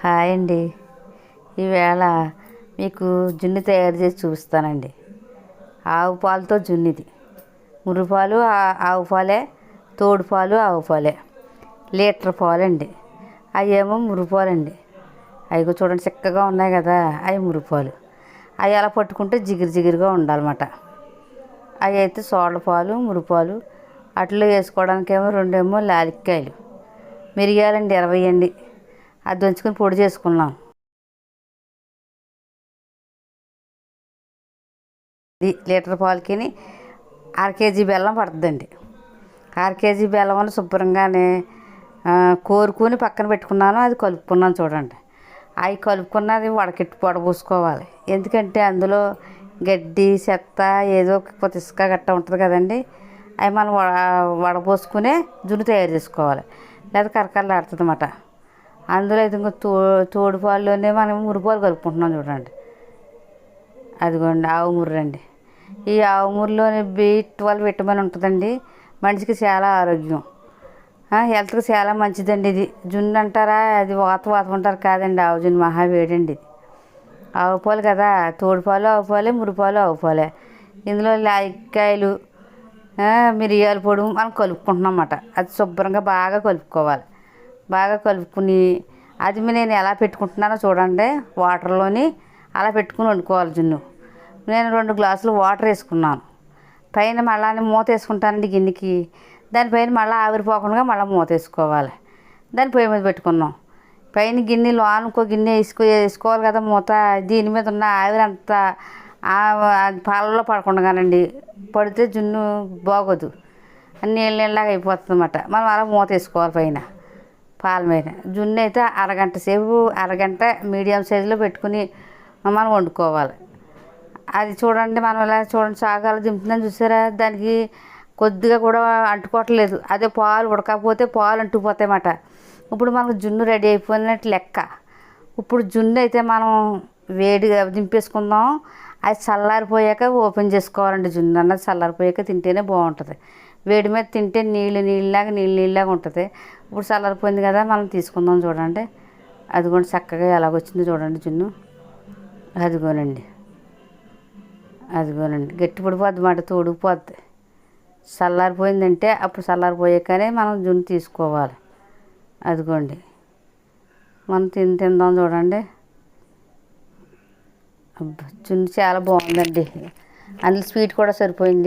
Hi అండి. ఈవేళ మీకు జున్ను తయారు చేసి చూపిస్తానండి. ఆవు పాలతో జున్నిది. ముర్రు పాలు ఆవు పాలే, తోడు పాలు ఆవు పాలే, లీటర్ పాలండి. అవి ఏమో ముర్రు పాలండి. అవి చూడండి చిక్కగా ఉన్నాయి కదా, అవి ముర్రు పాలు. అవి అలా పట్టుకుంటే జిగిరి జిగిరిగా ఉండాలన్నమాట. అవి అయితే సోళ్ళ పాలు, ముర్రు పాలు. అట్లా వేసుకోవడానికేమో రెండేమో లాలిక్కాయలు, మిరియాలండి 20 అండి. అది దంచుకొని పొడి చేసుకున్నాం. ఇది లీటర్ పాలకి 1/2 కేజీ బెల్లం పడుతుందండి. 1/2 కేజీ బెల్లం అని శుభ్రంగానే కోరుకుని పక్కన పెట్టుకున్నాను. అది కలుపుకున్నాను చూడండి. అవి కలుపుకున్నది వడపోసుకోవాలి. ఎందుకంటే అందులో గడ్డి చెత్త ఏదో కొత్త ఇసుక గట్ట ఉంటుంది కదండి. అవి మనం వడపోసుకునే జున్ను తయారు చేసుకోవాలి. లేదా కరకరలాడుతుంది అన్నమాట. అందులో అయితే ఇంకా తోడు పాలులోనే మనం మురుపాలు కలుపుకుంటున్నాం చూడండి. అదిగోండి ఆవు ముర్రు అండి. ఈ ఆవు ముర్రులోని B12 విటమిన్ ఉంటుందండి. మనిషికి చాలా ఆరోగ్యం, హెల్త్కి చాలా మంచిదండి. ఇది జున్ను అంటారా, అది వాత ఉంటారు కాదండి. ఆవు జున్ను మహా వేడండి. ఇది ఆవు పాలు కదా, తోడు పాలు ఆవు పాలే, ముర్రు పాలు ఆవు పాలే. ఇందులో లాయిక్కాయలు, మిరియాల పొడి మనం కలుపుకుంటున్నాం అన్నమాట. అది శుభ్రంగా బాగా కలుపుకోవాలి. బాగా కలుపుకుని అది నేను ఎలా పెట్టుకుంటున్నానో చూడండి. వాటర్లోని అలా పెట్టుకుని వండుకోవాలి జున్ను. నేను 2 గ్లాసులు వాటర్ వేసుకున్నాను. పైన మళ్ళీ మూత వేసుకుంటానండి గిన్నెకి. దానిపైన మళ్ళీ ఆవిరిపోకుండా మళ్ళీ మూత వేసుకోవాలి. దాన్ని పొయ్యి మీద పెట్టుకున్నాం. పైన గిన్నె లోన ఇంకో గిన్నె వేసుకోవాలి కదా మూత. దీని మీద ఉన్న ఆవిరి అంతా పాలలో పడకుండానండి. పడితే జున్ను బాగోదు, నీళ్ళలాగా అయిపోతుంది అన్నమాట. మనం అలా మూత వేసుకోవాలి పైన పాల మీద. జున్ను అయితే అరగంట మీడియం సైజులో పెట్టుకుని మనం వండుకోవాలి. అది చూడండి, మనం ఇలా చూడండి సాగాలు దింపుతుందని చూసారా. దానికి కొద్దిగా కూడా అంటుకోవట్లేదు. అదే పాలు ఉడకపోతే పాలు అంటుకుపోతాయి అన్నమాట. ఇప్పుడు మనకు జున్ను రెడీ అయిపోయినట్టు లెక్క. ఇప్పుడు జున్ను అయితే మనం వేడిగా దింపేసుకుందాం. అది చల్లారిపోయాక ఓపెన్ చేసుకోవాలండి. జున్ను అన్నది చల్లారిపోయాక తింటేనే బాగుంటుంది. వేడి మీద తింటే నీళ్ళలాగా ఉంటుంది. ఇప్పుడు చల్లారిపోయింది కదా, మనం తీసుకుందాం చూడండి. అదిగోండి చక్కగా ఎలాగొచ్చిందో చూడండి జున్ను. అదిగోనండి గట్టి పడిపోద్ది మాట, తోడుకుపోద్ది. చల్లారిపోయిందంటే అప్పుడు చల్లారిపోయాకనే మనం జున్ను తీసుకోవాలి. అదిగోండి మనం తిందాం చూడండి. జున్ను చాలా బాగుందండి. అందులో స్వీట్ కూడా సరిపోయింది.